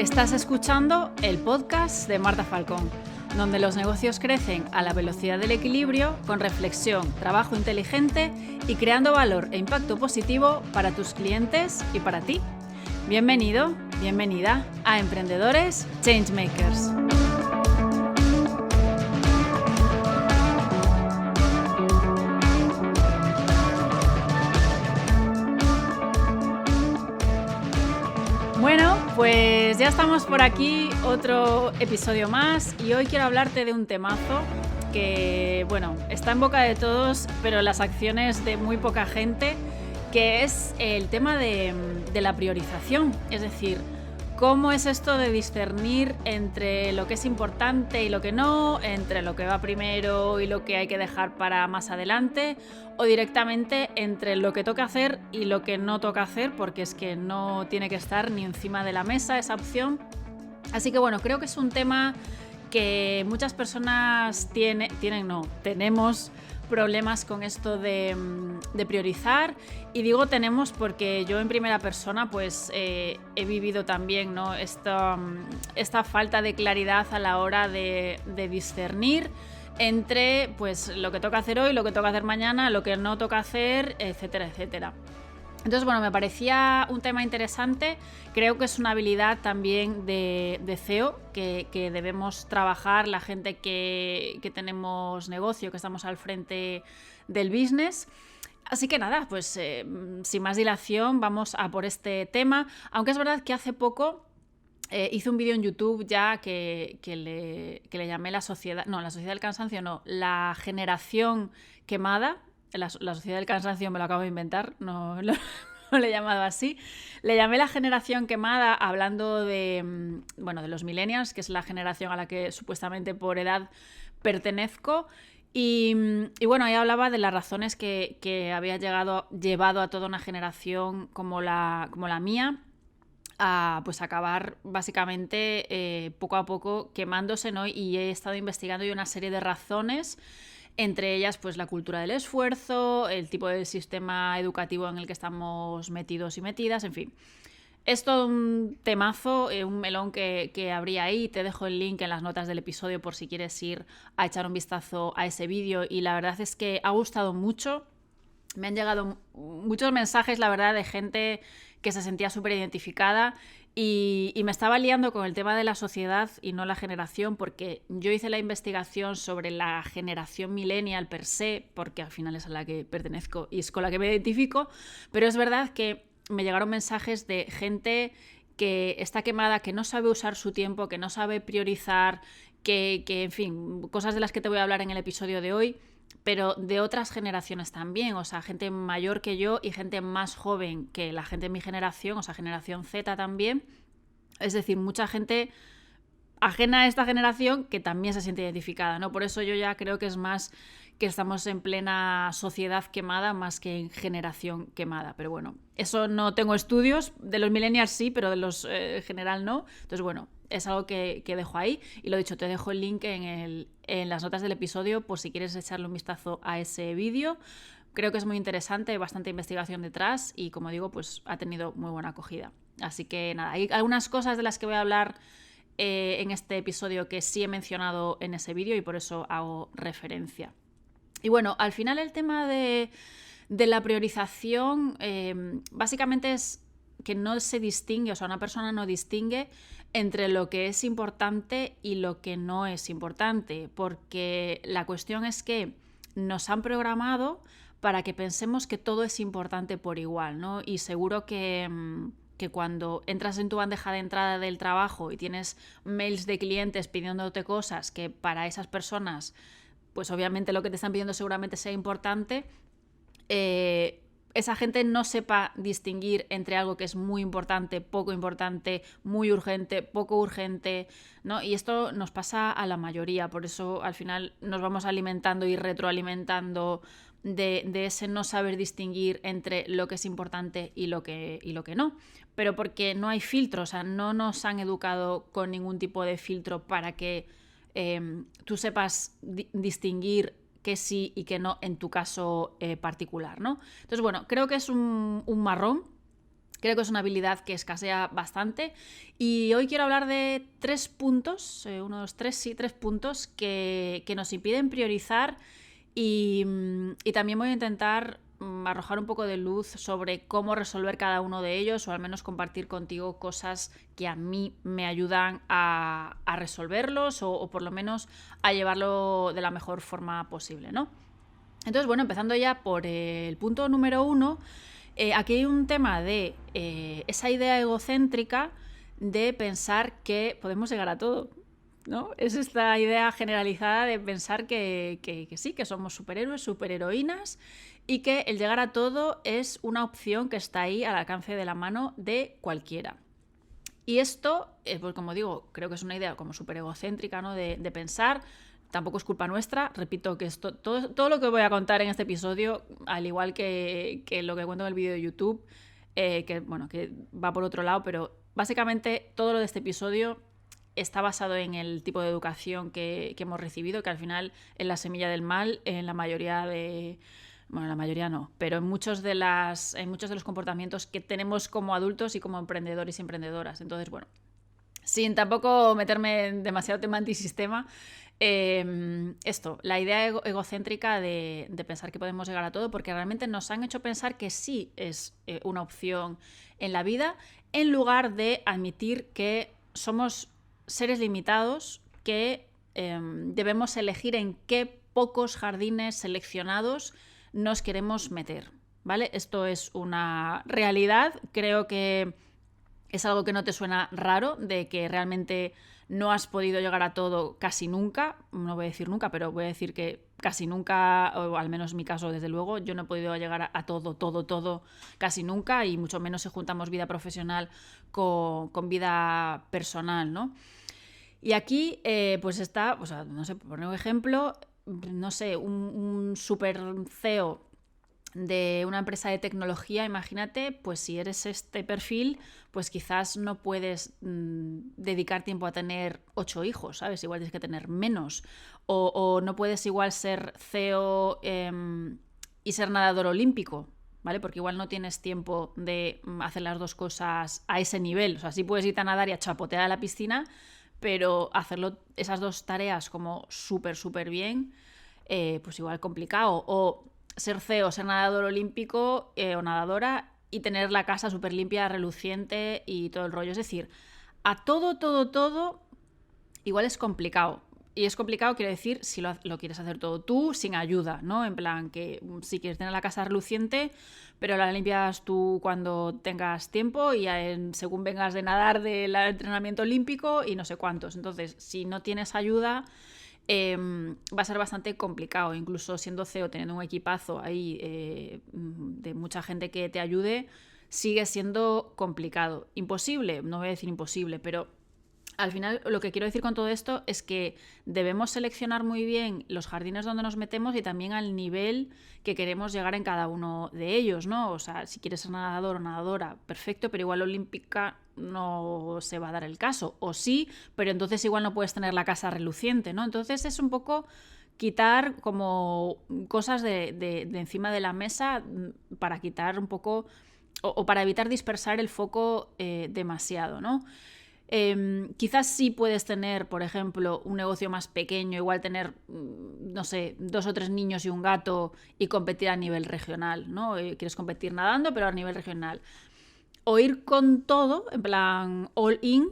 Estás escuchando el podcast de Marta Falcón, donde los negocios crecen a la velocidad del equilibrio, con reflexión, trabajo inteligente y creando valor e impacto positivo para tus clientes y para ti. Bienvenido, bienvenida a Emprendedores Changemakers. Bueno, pues ya estamos por aquí, otro episodio más, y hoy quiero hablarte de un temazo que, bueno, está en boca de todos, pero las acciones de muy poca gente, que es el tema de la priorización. Es decir, cómo es esto de discernir entre lo que es importante y lo que no, entre lo que va primero y lo que hay que dejar para más adelante, o directamente entre lo que toca hacer y lo que no toca hacer, porque es que no tiene que estar ni encima de la mesa esa opción. Así que bueno, creo que es un tema que muchas personas tenemos problemas con esto de priorizar, y digo tenemos porque yo en primera persona pues he vivido también, ¿no? esta falta de claridad a la hora de discernir entre pues lo que toca hacer hoy, lo que toca hacer mañana, lo que no toca hacer, etcétera, etcétera. Entonces, bueno, me parecía un tema interesante. Creo que es una habilidad también de CEO que debemos trabajar la gente que tenemos negocio, que estamos al frente del business. Así que nada, pues sin más dilación vamos a por este tema. Aunque es verdad que hace poco hice un vídeo en YouTube ya que le llamé la sociedad del cansancio, la generación quemada. La sociedad del cansancio me lo acabo de inventar, no le he llamado así. Le llamé la generación quemada hablando de los millennials, que es la generación a la que supuestamente por edad pertenezco. Y bueno, ahí hablaba de las razones que había llevado a toda una generación como la mía a pues acabar básicamente poco a poco quemándose, ¿no? Y he estado investigando una serie de razones. Entre ellas, pues la cultura del esfuerzo, el tipo de sistema educativo en el que estamos metidos y metidas, en fin. Es todo un temazo, un melón que habría ahí. Te dejo el link en las notas del episodio por si quieres ir a echar un vistazo a ese vídeo. Y la verdad es que ha gustado mucho. Me han llegado muchos mensajes, la verdad, de gente que se sentía súper identificada. Y me estaba liando con el tema de la sociedad y no la generación, porque yo hice la investigación sobre la generación millennial per se, porque al final es a la que pertenezco y es con la que me identifico, pero es verdad que me llegaron mensajes de gente que está quemada, que no sabe usar su tiempo, que no sabe priorizar, que en fin, cosas de las que te voy a hablar en el episodio de hoy, pero de otras generaciones también, o sea, gente mayor que yo y gente más joven que la gente de mi generación, o sea, generación Z también. Es decir, mucha gente ajena a esta generación que también se siente identificada, ¿no? Por eso yo ya creo que es más que estamos en plena sociedad quemada más que en generación quemada. Pero bueno, eso no tengo estudios, de los millennials sí, pero de los general no. Entonces, bueno, es algo que dejo ahí. Y lo dicho, te dejo el link en las notas del episodio por si quieres echarle un vistazo a ese vídeo. Creo que es muy interesante, hay bastante investigación detrás y, como digo, pues ha tenido muy buena acogida. Así que nada, hay algunas cosas de las que voy a hablar en este episodio que sí he mencionado en ese vídeo y por eso hago referencia. Y bueno, al final el tema de la priorización básicamente es que no se distingue, o sea, una persona no distingue entre lo que es importante y lo que no es importante, porque la cuestión es que nos han programado para que pensemos que todo es importante por igual, ¿no? Y seguro que cuando entras en tu bandeja de entrada del trabajo y tienes mails de clientes pidiéndote cosas que para esas personas, pues obviamente lo que te están pidiendo seguramente sea importante, esa gente no sepa distinguir entre algo que es muy importante, poco importante, muy urgente, poco urgente, ¿no? Y esto nos pasa a la mayoría, por eso al final nos vamos alimentando y retroalimentando de ese no saber distinguir entre lo que es importante y lo que no. Pero porque no hay filtro, o sea, no nos han educado con ningún tipo de filtro para que tú sepas distinguir que sí y que no en tu caso particular, ¿no? Entonces, bueno, creo que es un marrón Creo que es una habilidad que escasea bastante y hoy quiero hablar de 3 puntos, tres puntos que nos impiden priorizar y también voy a intentar arrojar un poco de luz sobre cómo resolver cada uno de ellos, o al menos compartir contigo cosas que a mí me ayudan a resolverlos o por lo menos a llevarlo de la mejor forma posible, ¿no? Entonces, bueno, empezando ya por el punto número 1, aquí hay un tema de esa idea egocéntrica de pensar que podemos llegar a todo, ¿no? Es esta idea generalizada de pensar que sí, que somos superhéroes, superheroínas y que el llegar a todo es una opción que está ahí al alcance de la mano de cualquiera. Y esto, pues como digo, creo que es una idea como súper egocéntrica, ¿no? de pensar. Tampoco es culpa nuestra. Repito que todo lo que voy a contar en este episodio, al igual que lo que cuento en el vídeo de YouTube, que va por otro lado, pero básicamente todo lo de este episodio está basado en el tipo de educación que hemos recibido, que al final es la semilla del mal en la mayoría de... Bueno, la mayoría no, pero en muchos de los comportamientos que tenemos como adultos y como emprendedores y emprendedoras. Entonces, bueno, sin tampoco meterme en demasiado tema antisistema, la idea egocéntrica de pensar que podemos llegar a todo, porque realmente nos han hecho pensar que sí es una opción en la vida, en lugar de admitir que somos seres limitados, que debemos elegir en qué pocos jardines seleccionados nos queremos meter, ¿vale? Esto es una realidad, creo que es algo que no te suena raro, de que realmente no has podido llegar a todo casi nunca. No voy a decir nunca, pero voy a decir que casi nunca, o al menos en mi caso, desde luego, yo no he podido llegar a todo casi nunca, y mucho menos si juntamos vida profesional con vida personal, ¿no? Y aquí, pues está, o sea, no sé, por poner un ejemplo, no sé, un super CEO de una empresa de tecnología, imagínate, pues si eres este perfil, pues quizás no puedes dedicar tiempo a tener 8 hijos, ¿sabes? Igual tienes que tener menos. O no puedes igual ser CEO y ser nadador olímpico, ¿vale? Porque igual no tienes tiempo de hacer las dos cosas a ese nivel. O sea, sí puedes irte a nadar y a chapotear a la piscina, pero hacerlo esas dos tareas como súper bien, pues igual complicado. O ser CEO, ser nadador olímpico o nadadora y tener la casa súper limpia, reluciente y todo el rollo. Es decir, a todo, igual es complicado. Y es complicado, quiero decir, si lo quieres hacer todo tú, sin ayuda, ¿no? En plan, que si quieres tener la casa reluciente, pero la limpias tú cuando tengas tiempo y según vengas de nadar del entrenamiento olímpico y no sé cuántos. Entonces, si no tienes ayuda, va a ser bastante complicado. Incluso siendo CEO, teniendo un equipazo ahí de mucha gente que te ayude, sigue siendo complicado. Imposible, no voy a decir imposible, pero al final lo que quiero decir con todo esto es que debemos seleccionar muy bien los jardines donde nos metemos y también al nivel que queremos llegar en cada uno de ellos, ¿no? O sea, si quieres ser nadador o nadadora, perfecto, pero igual olímpica no se va a dar el caso. O sí, pero entonces igual no puedes tener la casa reluciente, ¿no? Entonces es un poco quitar como cosas de encima de la mesa para quitar un poco o para evitar dispersar el foco demasiado, ¿no? Quizás sí puedes tener, por ejemplo, un negocio más pequeño, igual tener, no sé, 2 o 3 niños y un gato y competir a nivel regional, ¿no? Quieres competir nadando, pero a nivel regional. O ir con todo, en plan all in,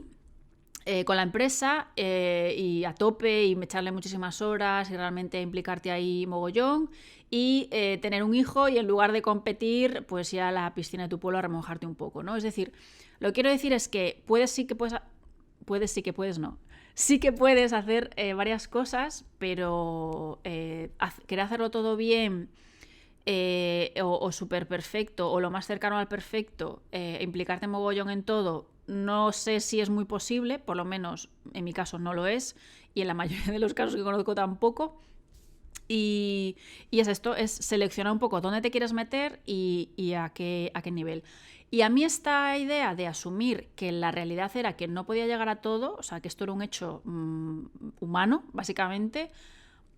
con la empresa y a tope y echarle muchísimas horas y realmente implicarte ahí mogollón y tener un hijo y en lugar de competir, pues ir a la piscina de tu pueblo a remojarte un poco, ¿no? Es decir, lo que quiero decir es que sí que puedes hacer varias cosas, pero querer hacerlo todo bien o súper perfecto o lo más cercano al perfecto, implicarte mogollón en todo, no sé si es muy posible, por lo menos en mi caso no lo es y en la mayoría de los casos que conozco tampoco. Y es esto, es seleccionar un poco dónde te quieres meter y a qué nivel. Y a mí esta idea de asumir que la realidad era que no podía llegar a todo, o sea, que esto era un hecho humano, básicamente,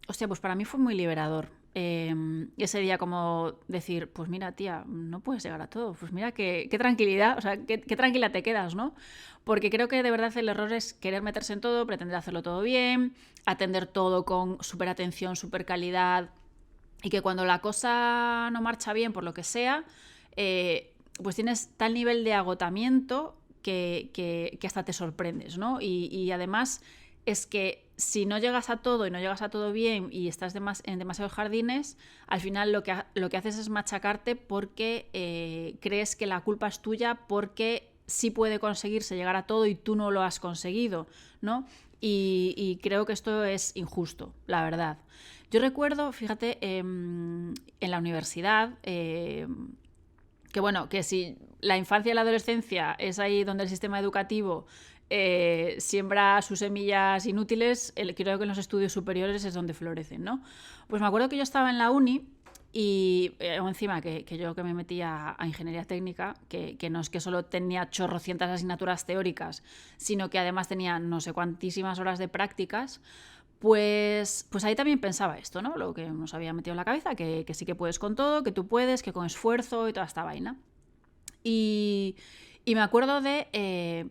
hostia, pues para mí fue muy liberador. Ese día como decir, pues mira, tía, no puedes llegar a todo. Pues mira, qué tranquilidad, o sea, qué tranquila te quedas, ¿no? Porque creo que de verdad el error es querer meterse en todo, pretender hacerlo todo bien, atender todo con súper atención, súper calidad, y que cuando la cosa no marcha bien por lo que sea, pues tienes tal nivel de agotamiento que hasta te sorprendes, ¿no? Y además es que si no llegas a todo y no llegas a todo bien y estás en demasiados jardines, al final lo que haces es machacarte porque crees que la culpa es tuya porque sí puede conseguirse llegar a todo y tú no lo has conseguido, ¿no? Y creo que esto es injusto, la verdad. Yo recuerdo, fíjate, en la universidad, que bueno, que si la infancia y la adolescencia es ahí donde el sistema educativo siembra sus semillas inútiles, creo que en los estudios superiores es donde florecen, ¿no? Pues me acuerdo que yo estaba en la uni y encima que yo que me metía a ingeniería técnica, que no es que solo tenía chorrocientas asignaturas teóricas, sino que además tenía no sé cuantísimas horas de prácticas, pues ahí también pensaba esto, ¿no? Lo que nos había metido en la cabeza, que sí que puedes con todo, que tú puedes, que con esfuerzo y toda esta vaina. Y, y me acuerdo de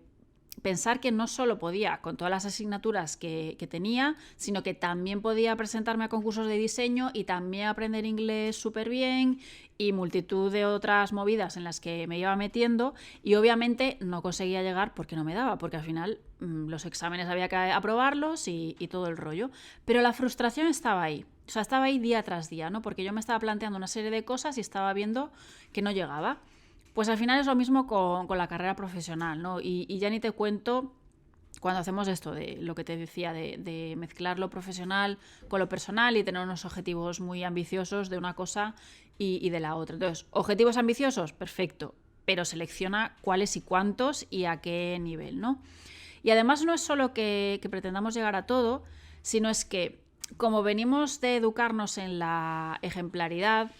pensar que no solo podía con todas las asignaturas que tenía, sino que también podía presentarme a concursos de diseño y también aprender inglés súper bien y multitud de otras movidas en las que me iba metiendo, y obviamente no conseguía llegar porque no me daba, porque al final los exámenes había que aprobarlos y todo el rollo. Pero la frustración estaba ahí. O sea, estaba ahí día tras día, ¿no? Porque yo me estaba planteando una serie de cosas y estaba viendo que no llegaba. Pues al final es lo mismo con la carrera profesional, ¿no? Y ya ni te cuento cuando hacemos esto de lo que te decía, de mezclar lo profesional con lo personal y tener unos objetivos muy ambiciosos de una cosa y de la otra. Entonces, objetivos ambiciosos, perfecto, pero selecciona cuáles y cuántos y a qué nivel, ¿no? Y además no es solo que pretendamos llegar a todo, sino es que como venimos de educarnos en la ejemplaridad,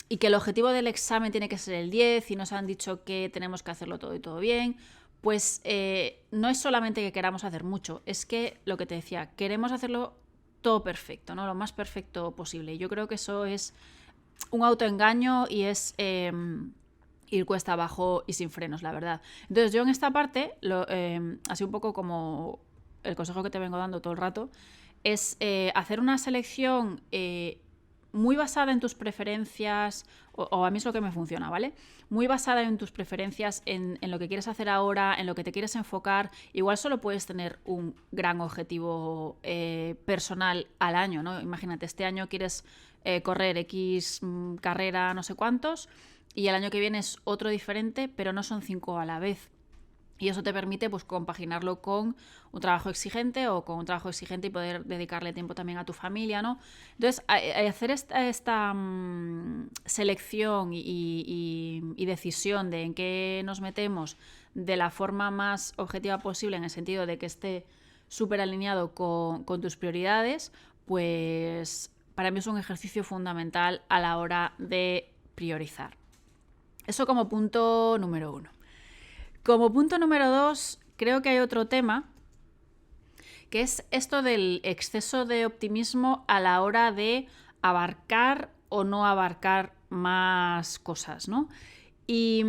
y que el objetivo del examen tiene que ser el 10 y nos han dicho que tenemos que hacerlo todo y todo bien, pues no es solamente que queramos hacer mucho, es que lo que te decía, queremos hacerlo todo perfecto, ¿no? Lo más perfecto posible. Y yo creo que eso es un autoengaño y es ir cuesta abajo y sin frenos, la verdad. Entonces yo en esta parte, así un poco como el consejo que te vengo dando todo el rato, es hacer una selección muy basada en tus preferencias, o a mí es lo que me funciona, ¿vale? Muy basada en tus preferencias, en lo que quieres hacer ahora, en lo que te quieres enfocar. Igual solo puedes tener un gran objetivo personal al año, ¿no? Imagínate, este año quieres correr X carrera, no sé cuántos, y el año que viene es otro diferente, pero no son 5 a la vez. Y eso te permite pues compaginarlo con un trabajo exigente o con un trabajo exigente y poder dedicarle tiempo también a tu familia, ¿no? Entonces, hacer esta selección y decisión de en qué nos metemos de la forma más objetiva posible, en el sentido de que esté súper alineado con tus prioridades, pues para mí es un ejercicio fundamental a la hora de priorizar. Eso como punto número 1. Como punto número 2, creo que hay otro tema, que es esto del exceso de optimismo a la hora de abarcar o no abarcar más cosas, ¿no? Y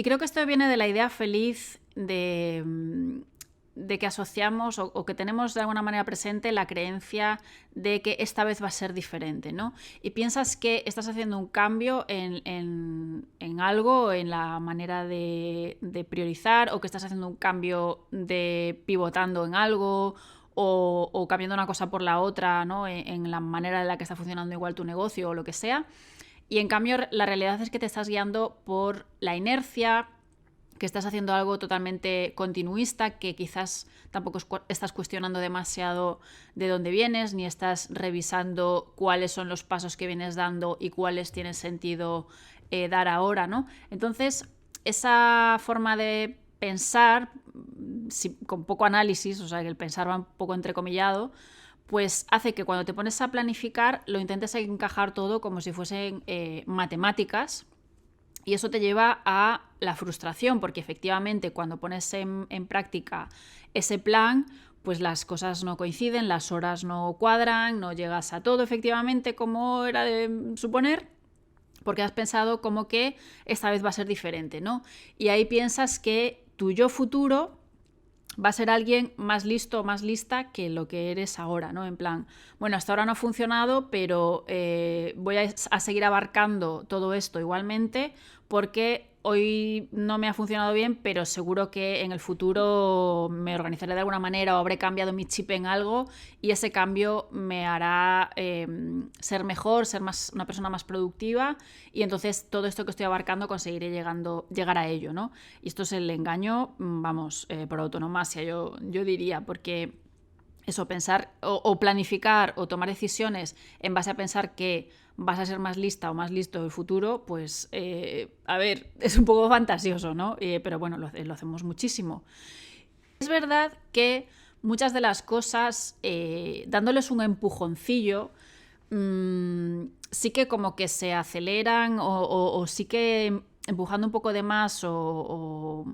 creo que esto viene de la idea feliz de que asociamos o que tenemos de alguna manera presente la creencia de que esta vez va a ser diferente, ¿no? Y piensas que estás haciendo un cambio en algo, en la manera de priorizar, o que estás haciendo un cambio de pivotando en algo, o cambiando una cosa por la otra, ¿no? En la manera en la que está funcionando igual tu negocio o lo que sea. Y en cambio la realidad es que te estás guiando por la inercia, que estás haciendo algo totalmente continuista, que quizás tampoco estás cuestionando demasiado de dónde vienes, ni estás revisando cuáles son los pasos que vienes dando y cuáles tiene sentido dar ahora, ¿no? Entonces, esa forma de pensar, con poco análisis, o sea, que el pensar va un poco entrecomillado, pues hace que cuando te pones a planificar lo intentes encajar todo como si fuesen matemáticas. Y eso te lleva a la frustración, porque efectivamente cuando pones en práctica ese plan, pues las cosas no coinciden, las horas no cuadran, no llegas a todo efectivamente como era de suponer, porque has pensado como que esta vez va a ser diferente, ¿no? Y ahí piensas que tu yo futuro va a ser alguien más listo o más lista que lo que eres ahora, ¿no? En plan, bueno, hasta ahora no ha funcionado, pero voy a seguir abarcando todo esto igualmente porque hoy no me ha funcionado bien, pero seguro que en el futuro me organizaré de alguna manera o habré cambiado mi chip en algo y ese cambio me hará ser mejor, ser una persona más productiva y entonces todo esto que estoy abarcando conseguiré llegar a ello, ¿no? Y esto es el engaño, vamos, por autonomasia, yo diría, porque eso, pensar o planificar o tomar decisiones en base a pensar que vas a ser más lista o más listo en el futuro, pues, a ver, es un poco fantasioso, ¿no? Pero bueno, lo hacemos muchísimo. Es verdad que muchas de las cosas, dándoles un empujoncillo, sí que como que se aceleran o sí que empujando un poco de más no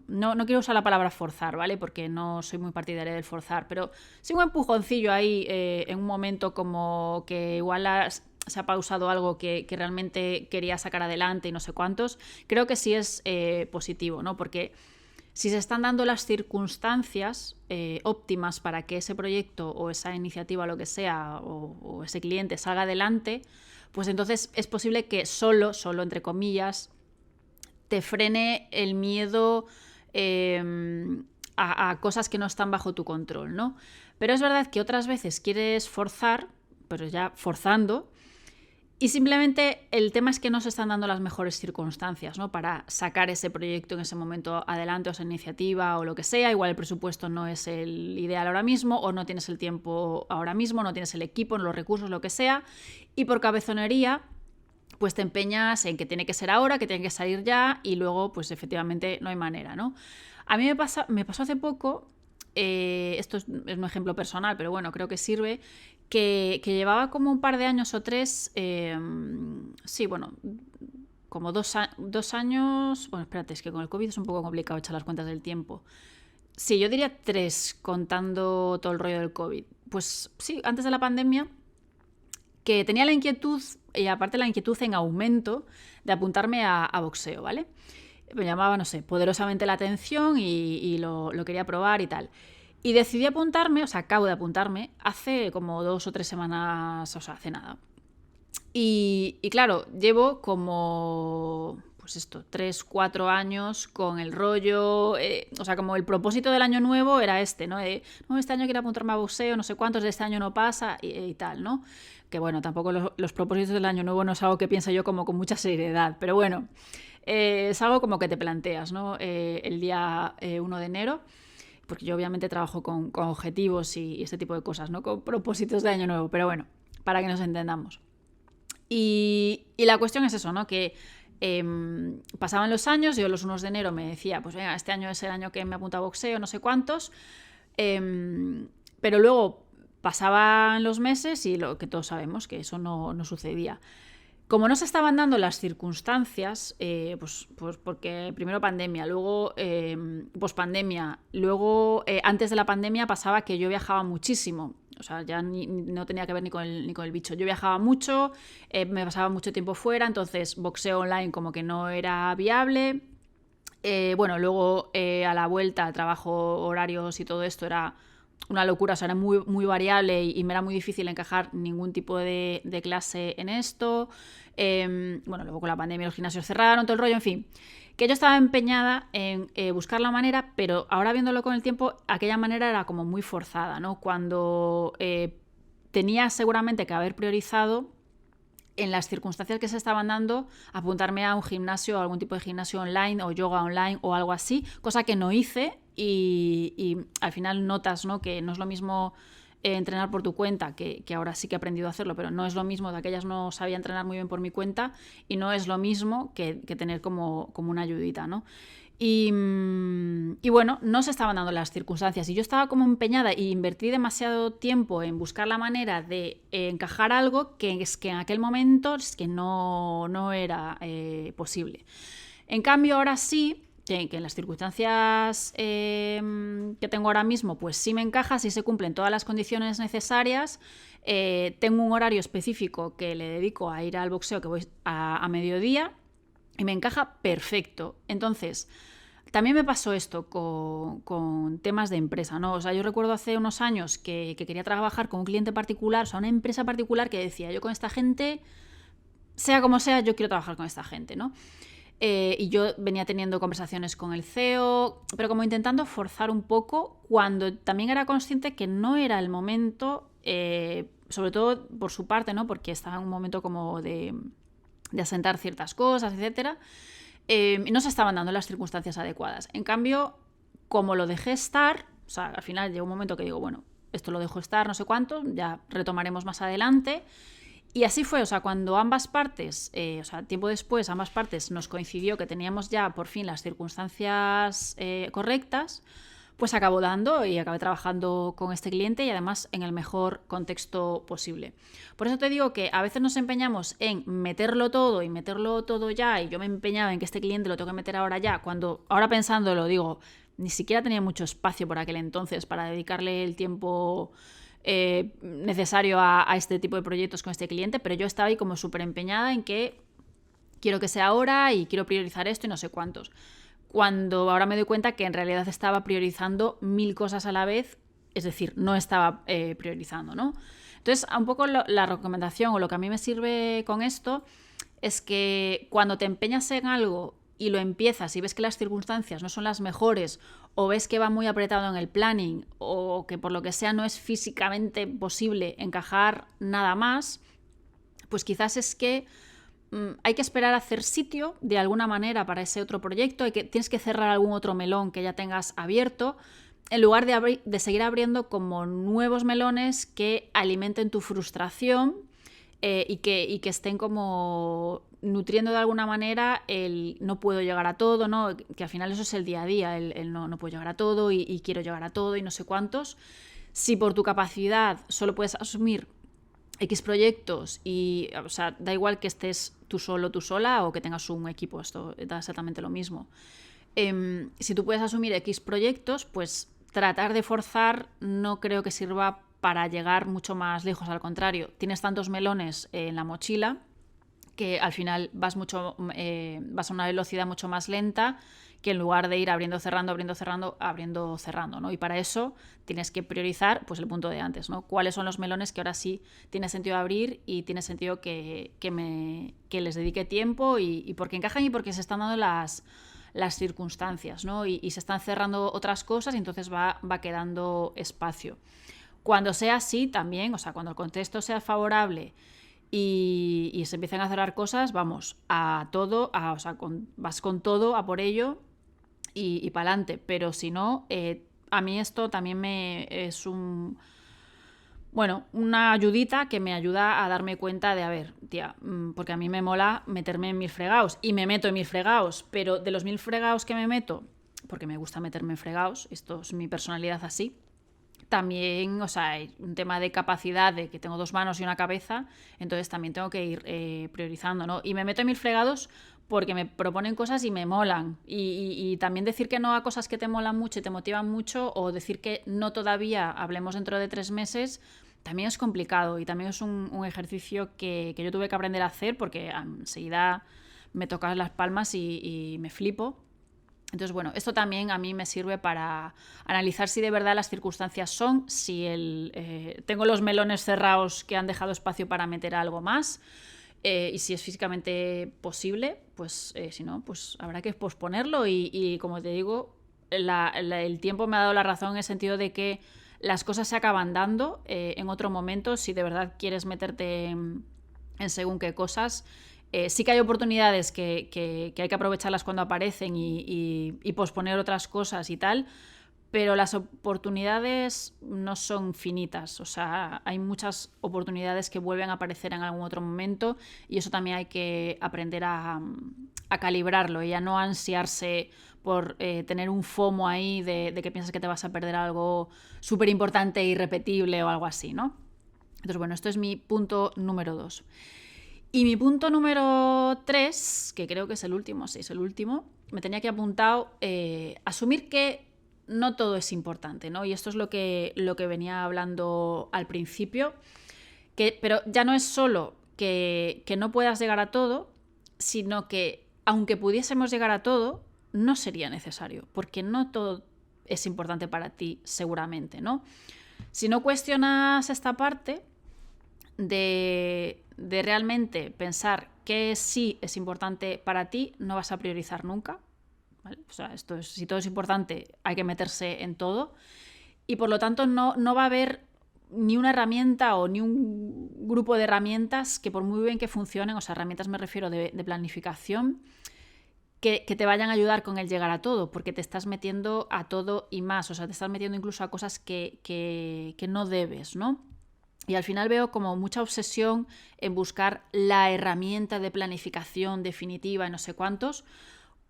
quiero usar la palabra forzar, ¿vale? Porque no soy muy partidaria del forzar, pero sí un empujoncillo ahí en un momento como que igual se ha pausado algo que realmente quería sacar adelante y no sé cuántos, creo que sí es positivo, ¿no? Porque si se están dando las circunstancias óptimas para que ese proyecto o esa iniciativa, lo que sea, o ese cliente salga adelante, pues entonces es posible que solo entre comillas, te frene el miedo a cosas que no están bajo tu control, ¿no? Pero es verdad que otras veces quieres forzar, pero ya forzando, y simplemente el tema es que no se están dando las mejores circunstancias, ¿no? Para sacar ese proyecto en ese momento adelante o esa iniciativa o lo que sea. Igual el presupuesto no es el ideal ahora mismo o no tienes el tiempo ahora mismo, no tienes el equipo, los recursos, lo que sea. Y por cabezonería pues te empeñas en que tiene que ser ahora, que tiene que salir ya y luego pues efectivamente no hay manera, ¿no? A mí me pasó hace poco, esto es un ejemplo personal, pero bueno, creo que sirve, que llevaba como un par de años o 3, sí, bueno, como 2 años, bueno, espérate, es que con el COVID es un poco complicado echar las cuentas del tiempo. Sí, yo diría 3 contando todo el rollo del COVID. Pues sí, antes de la pandemia, que tenía la inquietud, y aparte la inquietud en aumento, de apuntarme a boxeo, ¿vale? Me llamaba, no sé, poderosamente la atención y lo quería probar y tal. Y decidí apuntarme, o sea, acabo de apuntarme, hace como 2 o 3 semanas, o sea, hace nada. Y claro, llevo como, pues esto, 3, 4 años con el rollo, o sea, como el propósito del año nuevo era este, ¿no? No, este año quiero apuntarme a boxeo, no sé cuántos, de este año no pasa y tal, ¿no? Que bueno, tampoco los propósitos del año nuevo no es algo que pienso yo como con mucha seriedad, pero bueno, es algo como que te planteas, ¿no? El día 1 de enero, porque yo obviamente trabajo con objetivos y este tipo de cosas, ¿no? Con propósitos de año nuevo, pero bueno, para que nos entendamos. Y la cuestión es eso, ¿no? Que pasaban los años, yo los 1 de enero me decía, pues venga, este año es el año que me apunto a boxeo, no sé cuántos, pero luego pasaban los meses y lo que todos sabemos, que eso no sucedía. Como no se estaban dando las circunstancias, pues porque primero pandemia, luego pospandemia, luego antes de la pandemia pasaba que yo viajaba muchísimo. O sea, ya no tenía que ver ni con el bicho. Yo viajaba mucho, me pasaba mucho tiempo fuera, entonces boxeo online como que no era viable. Bueno, luego a la vuelta al trabajo, horarios y todo esto era una locura, o sea, era muy, muy variable y me era muy difícil encajar ningún tipo de clase en esto. Bueno, luego con la pandemia los gimnasios cerraron, todo el rollo, en fin. Que yo estaba empeñada en buscar la manera, pero ahora viéndolo con el tiempo, aquella manera era como muy forzada, ¿no? Cuando tenía seguramente que haber priorizado en las circunstancias que se estaban dando, apuntarme a un gimnasio o algún tipo de gimnasio online o yoga online o algo así, cosa que no hice y al final notas, ¿no? Que no es lo mismo entrenar por tu cuenta, que ahora sí que he aprendido a hacerlo, pero no es lo mismo, de aquellas no sabía entrenar muy bien por mi cuenta y no es lo mismo que tener como una ayudita, ¿no? Y bueno, no se estaban dando las circunstancias y yo estaba como empeñada y invertí demasiado tiempo en buscar la manera de encajar algo que es que en aquel momento es que no era posible. En cambio, ahora sí que en las circunstancias que tengo ahora mismo, pues sí me encaja, sí se cumplen todas las condiciones necesarias. Tengo un horario específico que le dedico a ir al boxeo, que voy a mediodía, y me encaja perfecto. Entonces, también me pasó esto con temas de empresa, ¿no? O sea, yo recuerdo hace unos años que quería trabajar con un cliente particular, o sea, una empresa particular, que decía, yo con esta gente, sea como sea, yo quiero trabajar con esta gente, ¿no? Y yo venía teniendo conversaciones con el CEO, pero como intentando forzar un poco, cuando también era consciente que no era el momento, sobre todo por su parte, ¿no? Porque estaba en un momento como de asentar ciertas cosas, etcétera, y no se estaban dando las circunstancias adecuadas. En cambio, como lo dejé estar, o sea, al final llegó un momento que digo, bueno, esto lo dejo estar, no sé cuánto, ya retomaremos más adelante. Y así fue, o sea, cuando ambas partes, o sea, tiempo después, ambas partes nos coincidió que teníamos ya por fin las circunstancias correctas, pues acabó dando y acabé trabajando con este cliente y además en el mejor contexto posible. Por eso te digo que a veces nos empeñamos en meterlo todo y meterlo todo ya, y yo me empeñaba en que este cliente lo tengo que meter ahora ya, cuando ahora pensándolo digo, ni siquiera tenía mucho espacio por aquel entonces para dedicarle el tiempo necesario a este tipo de proyectos con este cliente, pero yo estaba ahí como súper empeñada en que quiero que sea ahora y quiero priorizar esto y no sé cuántos. Cuando ahora me doy cuenta que en realidad estaba priorizando 1000 cosas a la vez, es decir, no estaba priorizando, ¿no? Entonces, un poco la recomendación o lo que a mí me sirve con esto es que cuando te empeñas en algo y lo empiezas y ves que las circunstancias no son las mejores, o ves que va muy apretado en el planning, o que por lo que sea no es físicamente posible encajar nada más, pues quizás es que hay que esperar a hacer sitio de alguna manera para ese otro proyecto, tienes que cerrar algún otro melón que ya tengas abierto, en lugar de seguir abriendo como nuevos melones que alimenten tu frustración y que estén como nutriendo de alguna manera el no puedo llegar a todo, ¿no? Que al final eso es el día a día, el no puedo llegar a todo y quiero llegar a todo y no sé cuántos. Si por tu capacidad solo puedes asumir X proyectos y, o sea, da igual que estés tú solo, tú sola, o que tengas un equipo, esto da exactamente lo mismo. Si tú puedes asumir X proyectos, pues tratar de forzar no creo que sirva para llegar mucho más lejos, al contrario, tienes tantos melones en la mochila que al final vas a una velocidad mucho más lenta que en lugar de ir abriendo, cerrando, abriendo, cerrando, abriendo, cerrando, ¿no? Y para eso tienes que priorizar, pues el punto de antes, ¿no? ¿Cuáles son los melones que ahora sí tiene sentido abrir y tiene sentido que les dedique tiempo y porque encajan y porque se están dando las circunstancias, ¿no? Y se están cerrando otras cosas y entonces va quedando espacio. Cuando sea así también, o sea, cuando el contexto sea favorable y se empiezan a cerrar cosas, vamos a todo, o sea, vas con todo a por ello y para adelante. Pero si no, a mí esto también es una ayudita que me ayuda a darme cuenta de, a ver, tía, porque a mí me mola meterme en 1000 fregados y me meto en 1000 fregados, pero de los 1000 fregados que me meto, porque me gusta meterme en fregados, esto es mi personalidad así, también, o sea, hay un tema de capacidad de que tengo 2 manos y una cabeza, entonces también tengo que ir priorizando, ¿no? Y me meto en 1000 fregados porque me proponen cosas y me molan. Y también decir que no a cosas que te molan mucho y te motivan mucho, o decir que no todavía, hablemos dentro de 3 meses, también es complicado y también es un ejercicio que yo tuve que aprender a hacer porque enseguida me tocan las palmas y me flipo. Entonces, bueno, esto también a mí me sirve para analizar si de verdad las circunstancias son, si tengo los melones cerrados que han dejado espacio para meter algo más, y si es físicamente posible, pues si no, pues habrá que posponerlo y como te digo, el tiempo me ha dado la razón en el sentido de que las cosas se acaban dando en otro momento si de verdad quieres meterte en según qué cosas. Sí que hay oportunidades que hay que aprovecharlas cuando aparecen y posponer otras cosas y tal, pero las oportunidades no son finitas, o sea, hay muchas oportunidades que vuelven a aparecer en algún otro momento y eso también hay que aprender a calibrarlo y a no ansiarse por tener un FOMO ahí de que piensas que te vas a perder algo súper importante e irrepetible o algo así, ¿no? Entonces, bueno, esto es mi punto número 2. Y mi punto número 3, que creo que es el último, sí, es el último, me tenía aquí apuntado asumir que no todo es importante, ¿no? Y esto es lo que venía hablando al principio, pero ya no es solo que no puedas llegar a todo, sino que aunque pudiésemos llegar a todo, no sería necesario, porque no todo es importante para ti seguramente, ¿no? Si no cuestionas esta parte de realmente pensar qué sí es importante para ti, no vas a priorizar nunca, ¿vale? O sea, si todo es importante, hay que meterse en todo, y por lo tanto no va a haber ni una herramienta o ni un grupo de herramientas que, por muy bien que funcionen, o sea, herramientas me refiero de planificación, que te vayan a ayudar con el llegar a todo, porque te estás metiendo a todo y más, o sea, te estás metiendo incluso a cosas que no debes, ¿no? Y al final veo como mucha obsesión en buscar la herramienta de planificación definitiva y no sé cuántos,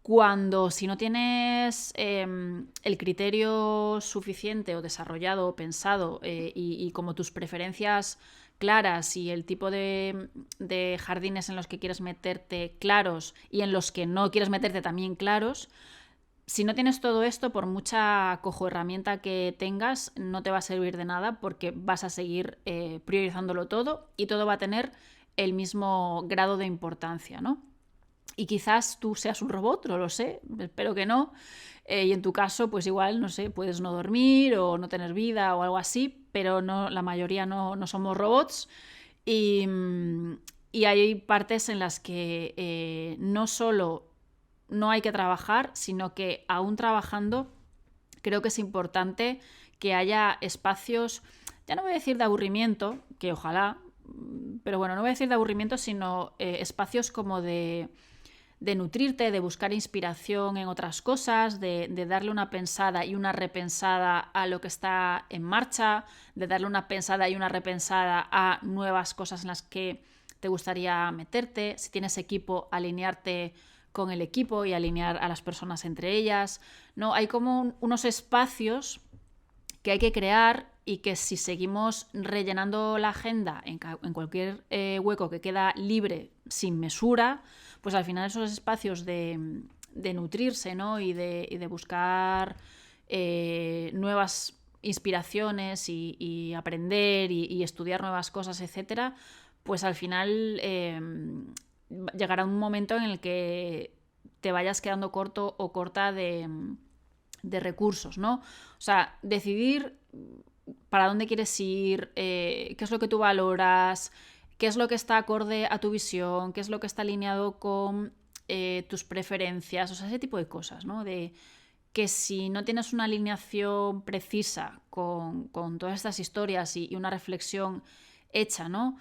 cuando si no tienes el criterio suficiente o desarrollado o pensado y como tus preferencias claras y el tipo de jardines en los que quieres meterte claros y en los que no quieres meterte también claros, si no tienes todo esto, por mucha cojoherramienta que tengas, no te va a servir de nada porque vas a seguir priorizándolo todo y todo va a tener el mismo grado de importancia, ¿no? Y quizás tú seas un robot, no lo sé, espero que no. Y en tu caso, pues igual, no sé, puedes no dormir o no tener vida o algo así, pero no, la mayoría no somos robots. Y hay partes en las que no solo no hay que trabajar, sino que aún trabajando creo que es importante que haya espacios, ya no voy a decir de aburrimiento, que ojalá, pero bueno, no voy a decir de aburrimiento, sino espacios como de nutrirte, de buscar inspiración en otras cosas, de darle una pensada y una repensada a lo que está en marcha, de darle una pensada y una repensada a nuevas cosas en las que te gustaría meterte, si tienes equipo, alinearte con el equipo y alinear a las personas entre ellas, ¿no? Hay como unos espacios que hay que crear y que si seguimos rellenando la agenda en cualquier hueco que queda libre sin mesura, pues al final esos espacios de nutrirse, ¿no? y de buscar nuevas inspiraciones y aprender y estudiar nuevas cosas, etcétera, pues al final llegará un momento en el que te vayas quedando corto o corta de recursos, ¿no? O sea, decidir para dónde quieres ir, qué es lo que tú valoras, qué es lo que está acorde a tu visión, qué es lo que está alineado con tus preferencias, o sea, ese tipo de cosas, ¿no? De que si no tienes una alineación precisa con todas estas historias y una reflexión hecha, ¿no?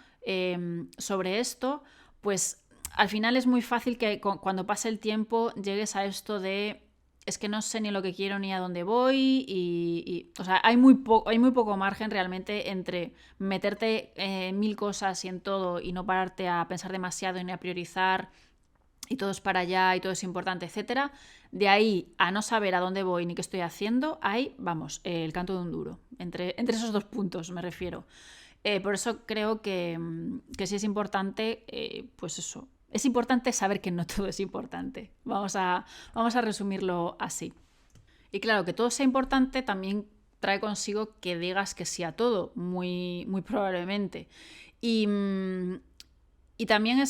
Sobre esto, pues al final es muy fácil que cuando pase el tiempo llegues a esto de es que no sé ni lo que quiero ni a dónde voy o sea, hay muy poco margen realmente entre meterte en mil cosas y en todo y no pararte a pensar demasiado ni a priorizar y todo es para allá y todo es importante, etcétera. De ahí a no saber a dónde voy ni qué estoy haciendo, ahí, vamos, el canto de un duro. Entre esos dos puntos me refiero. Por eso creo que sí es importante, pues eso, es importante saber que no todo es importante. Vamos a resumirlo así. Y claro, que todo sea importante también trae consigo que digas que sí a todo, muy, muy probablemente. Y también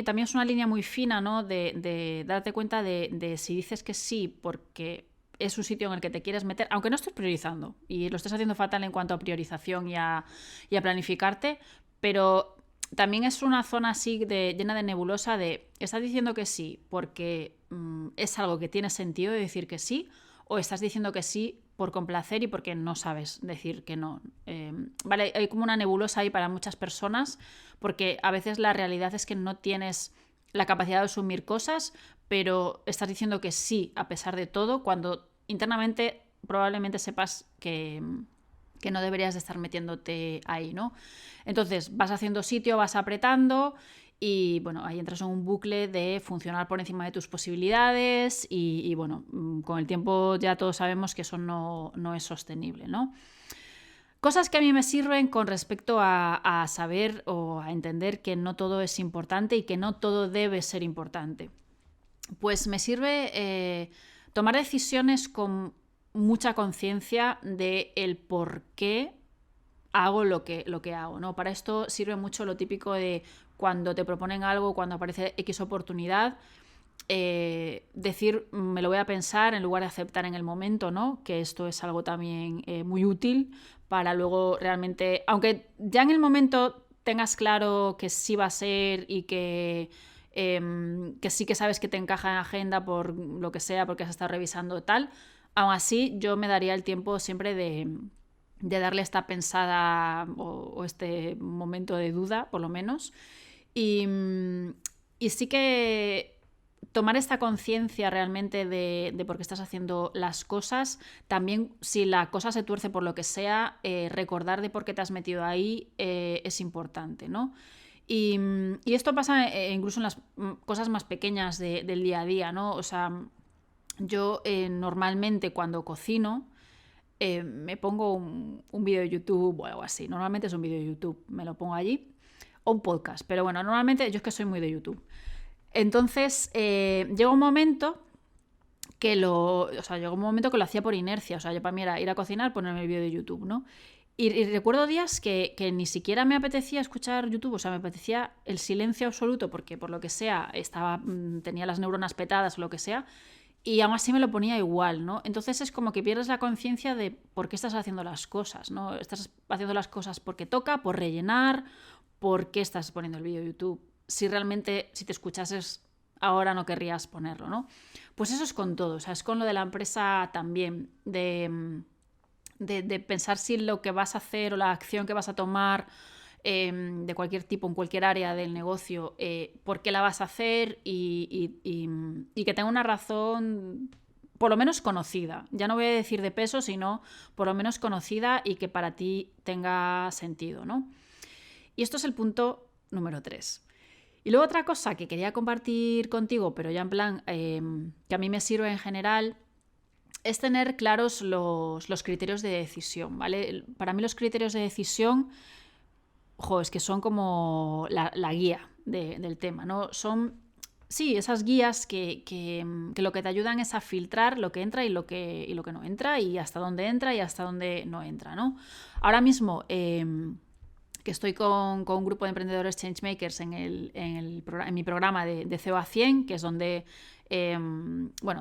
también es una línea muy fina, ¿no? De darte cuenta de si dices que sí porque es un sitio en el que te quieres meter, aunque no estés priorizando y lo estés haciendo fatal en cuanto a priorización y a planificarte, pero también es una zona así llena de nebulosa de ¿estás diciendo que sí porque es algo que tiene sentido de decir que sí? ¿O estás diciendo que sí por complacer y porque no sabes decir que no? Vale, hay como una nebulosa ahí para muchas personas porque a veces la realidad es que no tienes la capacidad de asumir cosas, pero estás diciendo que sí a pesar de todo cuando internamente probablemente sepas que no deberías de estar metiéndote ahí, ¿no? Entonces vas haciendo sitio, vas apretando y bueno, ahí entras en un bucle de funcionar por encima de tus posibilidades y bueno, con el tiempo ya todos sabemos que eso no es sostenible, ¿no? Cosas que a mí me sirven con respecto a saber o a entender que no todo es importante y que no todo debe ser importante. Pues me sirve tomar decisiones con mucha conciencia de el por qué hago lo que hago, ¿no? Para esto sirve mucho lo típico de cuando te proponen algo, cuando aparece X oportunidad, decir me lo voy a pensar en lugar de aceptar en el momento, ¿no? Que esto es algo también muy útil para luego realmente, aunque ya en el momento tengas claro que sí va a ser y que sí que sabes que te encaja en agenda por lo que sea, porque has estado revisando tal, aún así yo me daría el tiempo siempre de darle esta pensada o este momento de duda, por lo menos. Y, y sí que tomar esta conciencia realmente de por qué estás haciendo las cosas. También, si la cosa se tuerce por lo que sea, recordar de por qué te has metido ahí es importante, ¿no? Y esto pasa incluso en las cosas más pequeñas del día a día, ¿no? O sea, yo normalmente cuando cocino me pongo un vídeo de YouTube o algo así. Normalmente es un vídeo de YouTube, me lo pongo allí. O un podcast, pero bueno, normalmente yo es que soy muy de YouTube. Entonces, llega un momento que lo hacía por inercia. O sea, yo para mí era ir a cocinar, ponerme el vídeo de YouTube, ¿no? Y recuerdo días que ni siquiera me apetecía escuchar YouTube, o sea, me apetecía el silencio absoluto, porque por lo que sea, tenía las neuronas petadas o lo que sea, y aún así me lo ponía igual, ¿no? Entonces es como que pierdes la conciencia de por qué estás haciendo las cosas, ¿no? Estás haciendo las cosas porque toca, por rellenar, por qué estás poniendo el vídeo de YouTube. Si realmente, si te escuchases ahora no querrías ponerlo, ¿no? Pues eso es con todo, o sea, es con lo de la empresa también, de pensar si lo que vas a hacer o la acción que vas a tomar de cualquier tipo, en cualquier área del negocio, por qué la vas a hacer y que tenga una razón por lo menos conocida. Ya no voy a decir de peso, sino por lo menos conocida y que para ti tenga sentido, ¿no? Y esto es el punto número 3. Y luego otra cosa que quería compartir contigo, pero ya en plan que a mí me sirve en general, es tener claros los criterios de decisión, ¿vale? Para mí los criterios de decisión, es que son como la guía del tema, ¿no? Son, sí, esas guías que lo que te ayudan es a filtrar lo que entra y lo que no entra, y hasta dónde entra y hasta dónde no entra, ¿no? Ahora mismo que estoy con un grupo de emprendedores changemakers en mi programa de CEO a 100, que es donde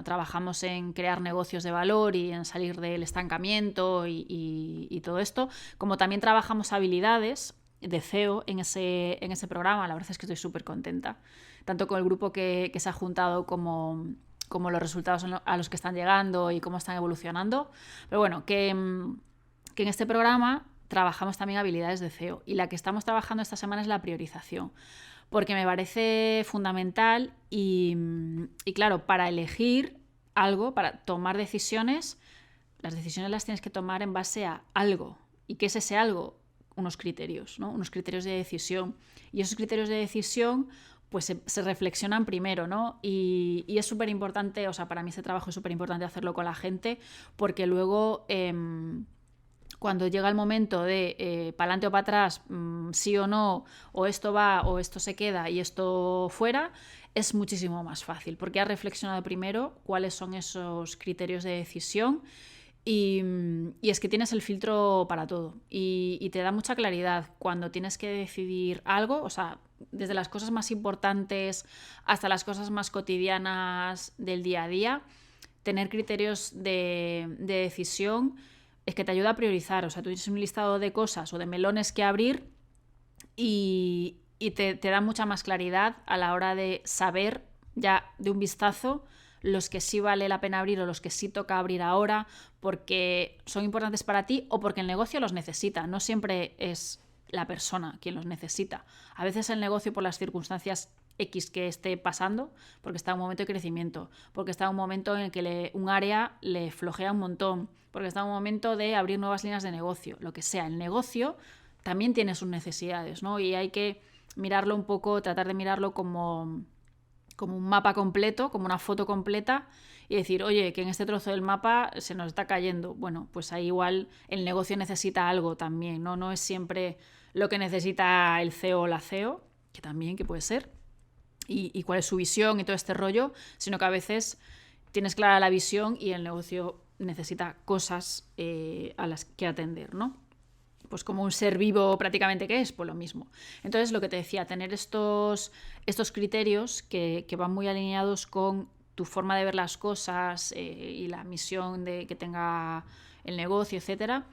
trabajamos en crear negocios de valor y en salir del estancamiento y todo esto. Como también trabajamos habilidades de CEO en ese programa, la verdad es que estoy súper contenta, tanto con el grupo que se ha juntado como los resultados a los que están llegando y cómo están evolucionando. Pero bueno, que en este programa trabajamos también habilidades de CEO, y la que estamos trabajando esta semana es la priorización, porque me parece fundamental y claro, para elegir algo, para tomar decisiones, las decisiones las tienes que tomar en base a algo. ¿Y qué es ese algo? Unos criterios, ¿no? Unos criterios de decisión. Y esos criterios de decisión pues se reflexionan primero, ¿no? Y es súper importante, o sea, para mí este trabajo es súper importante hacerlo con la gente, porque luego cuando llega el momento de para adelante o para atrás, sí o no, o esto va o esto se queda y esto fuera, es muchísimo más fácil, porque has reflexionado primero cuáles son esos criterios de decisión y es que tienes el filtro para todo y te da mucha claridad cuando tienes que decidir algo, o sea, desde las cosas más importantes hasta las cosas más cotidianas del día a día, tener criterios de decisión es que te ayuda a priorizar. O sea, tú tienes un listado de cosas o de melones que abrir y te da mucha más claridad a la hora de saber ya de un vistazo los que sí vale la pena abrir o los que sí toca abrir ahora porque son importantes para ti o porque el negocio los necesita. No siempre es la persona quien los necesita. A veces el negocio, por las circunstancias X que esté pasando, porque está en un momento de crecimiento, porque está en un momento en el que un área le flojea un montón, porque está en un momento de abrir nuevas líneas de negocio, lo que sea. El negocio también tiene sus necesidades, ¿no? Y hay que mirarlo un poco, tratar de mirarlo como un mapa completo, como una foto completa, y decir, oye, que en este trozo del mapa se nos está cayendo. Bueno, pues ahí igual el negocio necesita algo también, ¿no? No es siempre lo que necesita el CEO o la CEO, que también, que puede ser. y cuál es su visión y todo este rollo, sino que a veces tienes clara la visión y el negocio necesita cosas a las que atender, ¿no? Pues como un ser vivo prácticamente que es, pues lo mismo. Entonces, lo que te decía, tener estos criterios que van muy alineados con tu forma de ver las cosas y la misión que tenga el negocio, etcétera,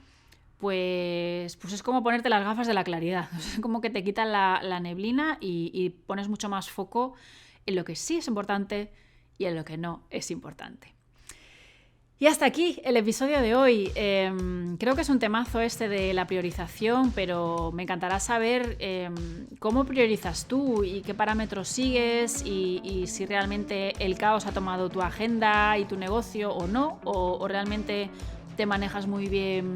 pues es como ponerte las gafas de la claridad. Es como que te quitan la neblina y pones mucho más foco en lo que sí es importante y en lo que no es importante. Y hasta aquí el episodio de hoy. Creo que es un temazo este de la priorización, pero me encantará saber cómo priorizas tú y qué parámetros sigues y si realmente el caos ha tomado tu agenda y tu negocio o no, o realmente te manejas muy bien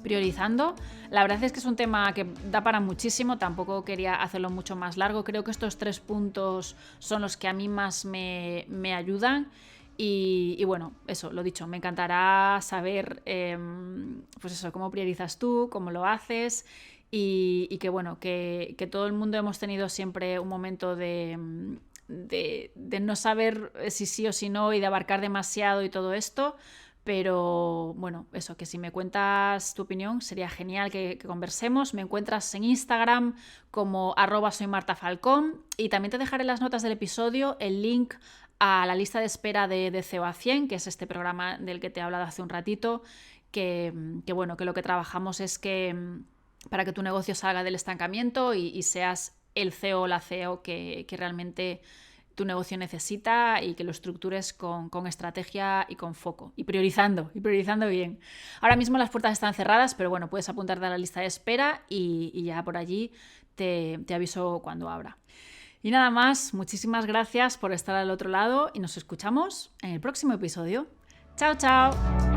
priorizando. La verdad es que es un tema que da para muchísimo, tampoco quería hacerlo mucho más largo. Creo que estos 3 puntos son los que a mí más me ayudan. Y bueno, eso, lo dicho, me encantará saber pues eso, cómo priorizas tú, cómo lo haces y que bueno, que todo el mundo hemos tenido siempre un momento de no saber si sí o si no y de abarcar demasiado y todo esto. Pero bueno, eso, que si me cuentas tu opinión sería genial que conversemos. Me encuentras en Instagram como @soymartafalcón y también te dejaré en las notas del episodio el link a la lista de espera de CEO a 100, que es este programa del que te he hablado hace un ratito, que bueno, que lo que trabajamos es que para que tu negocio salga del estancamiento y seas el CEO o la CEO que realmente tu negocio necesita y que lo estructures con estrategia y con foco y priorizando bien. Ahora mismo las puertas están cerradas, pero bueno, puedes apuntarte a la lista de espera y ya por allí te aviso cuando abra. Y nada más, muchísimas gracias por estar al otro lado y nos escuchamos en el próximo episodio. ¡Chao, chao!